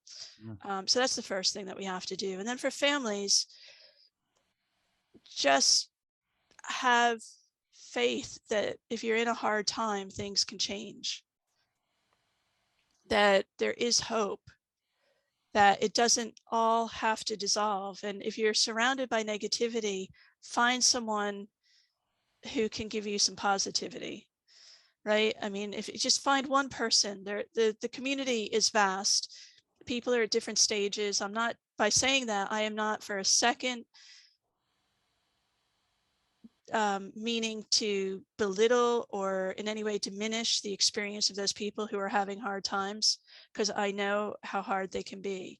[SPEAKER 2] So that's the first thing that we have to do. And then for families, just have faith that if you're in a hard time, things can change, that there is hope, that it doesn't all have to dissolve. And if you're surrounded by negativity, find someone who can give you some positivity, right? I mean, if you just find one person, the community is vast. People are at different stages. I'm not, by saying that, I am not for a second meaning to belittle or in any way diminish the experience of those people who are having hard times, because I know how hard they can be.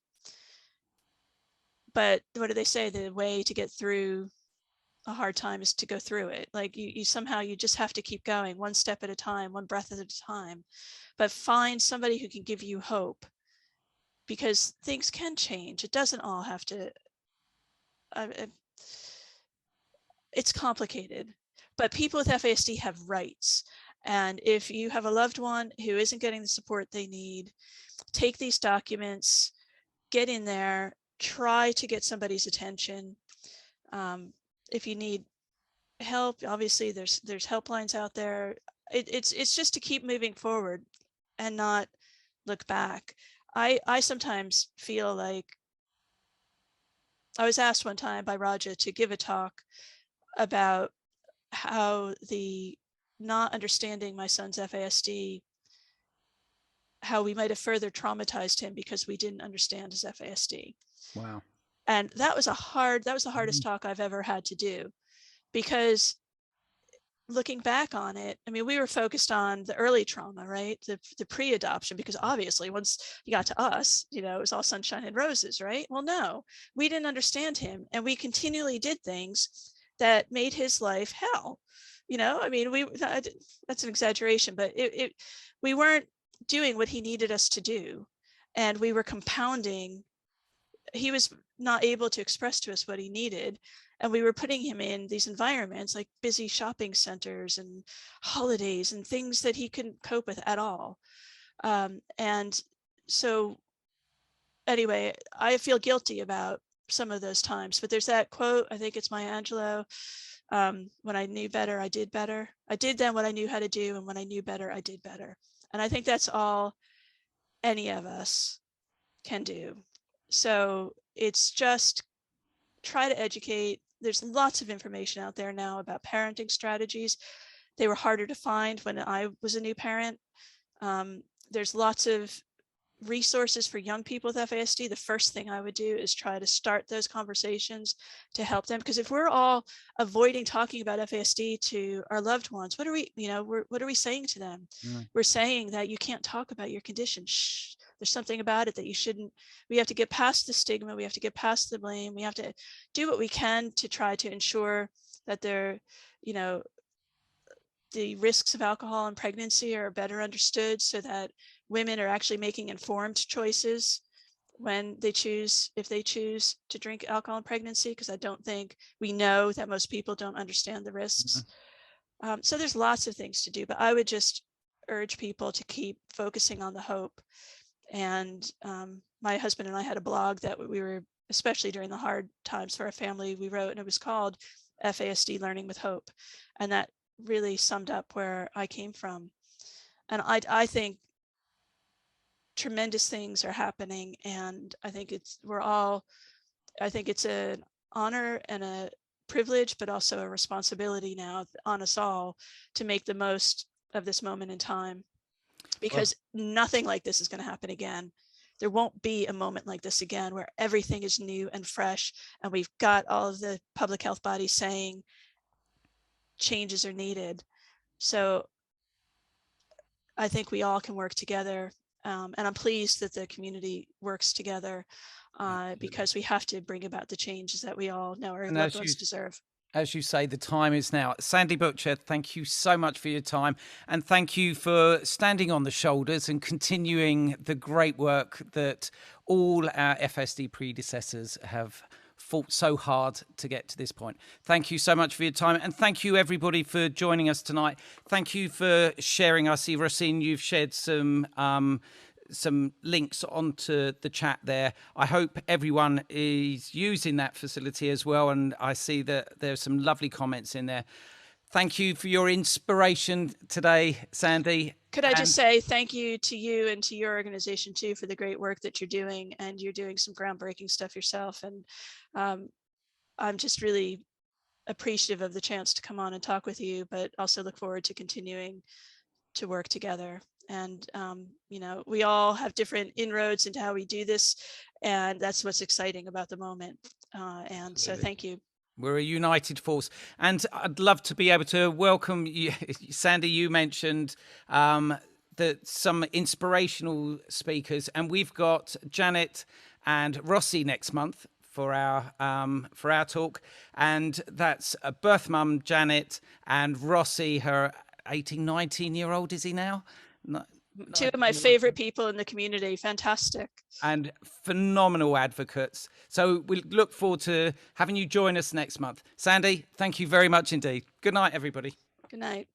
[SPEAKER 2] But what do they say? The way to get through a hard time is to go through it. Like you somehow, you just have to keep going one step at a time, one breath at a time, but find somebody who can give you hope, because things can change. It doesn't all have to, it's complicated, but people with FASD have rights. And if you have a loved one who isn't getting the support they need, take these documents, get in there, try to get somebody's attention. If you need help, obviously there's helplines out there. It's just to keep moving forward and not look back. I sometimes feel like, I was asked one time by Raja to give a talk about how the not understanding my son's FASD, how we might have further traumatized him because we didn't understand his FASD.
[SPEAKER 1] Wow.
[SPEAKER 2] And that was the hardest talk I've ever had to do, because looking back on it, I mean, we were focused on the early trauma, right? The pre-adoption, because obviously once you got to us, you know, it was all sunshine and roses, right? Well, no, we didn't understand him. And we continually did things that made his life hell. You know, I mean, that's an exaggeration, but we weren't doing what he needed us to do. And we were compounding. He was not able to express to us what he needed. And we were putting him in these environments like busy shopping centers and holidays and things that he couldn't cope with at all. And so anyway, I feel guilty about some of those times, but there's that quote, I think it's Maya Angelou, when I knew better, I did better. I did then what I knew how to do, and when I knew better, I did better. And I think that's all any of us can do. So it's just try to educate. There's lots of information out there now about parenting strategies. They were harder to find when I was a new parent. There's lots of resources for young people with FASD. The first thing I would do is try to start those conversations to help them, because if we're all avoiding talking about FASD to our loved ones, what are we, what are we saying to them? We're saying that you can't talk about your condition. Shh, there's something about it that you shouldn't. We have to get past the stigma. We have to get past the blame. We have to do what we can to try to ensure that they're, the risks of alcohol and pregnancy are better understood, so that women are actually making informed choices when they choose, if they choose to drink alcohol in pregnancy, because I don't think we know that most people don't understand the risks. So there's lots of things to do, but I would just urge people to keep focusing on the hope. And my husband and I had a blog that we were, especially during the hard times for our family, we wrote, and it was called FASD Learning with Hope. And that really summed up where I came from. And I think tremendous things are happening, and I think it's an honor and a privilege, but also a responsibility now on us all to make the most of this moment in time, because nothing like this is going to happen again. There won't be a moment like this again where everything is new and fresh, and we've got all of the public health bodies saying changes are needed. So I think we all can work together. And I'm pleased that the community works together, because we have to bring about the changes that we all know our loved ones deserve.
[SPEAKER 1] As you say, the time is now. Sandy Butcher, thank you so much for your time. And thank you for standing on the shoulders and continuing the great work that all our FSD predecessors have fought so hard to get to this point. Thank you so much for your time. And thank you, everybody, for joining us tonight. Thank you for sharing. I see, Racine, you've shared some links onto the chat there. I hope everyone is using that facility as well. And I see that there's some lovely comments in there. Thank you for your inspiration today, Sandy.
[SPEAKER 2] Could I just say thank you to you and to your organization too for the great work that you're doing, and you're doing some groundbreaking stuff yourself. And I'm just really appreciative of the chance to come on and talk with you, but also look forward to continuing to work together. And, you know, we all have different inroads into how we do this, and that's what's exciting about the moment. And so thank you.
[SPEAKER 1] We're a united force. And I'd love to be able to welcome you. Sandy, you mentioned that some inspirational speakers, and we've got Janet and Rossi next month for our talk. And that's a birth mum, Janet, and Rossi, her 18, 19-year-old, is he now?
[SPEAKER 2] Two of my favorite people in the community. Fantastic.
[SPEAKER 1] And phenomenal advocates. So we look forward to having you join us next month. Sandy, thank you very much indeed. Good night, everybody.
[SPEAKER 2] Good night.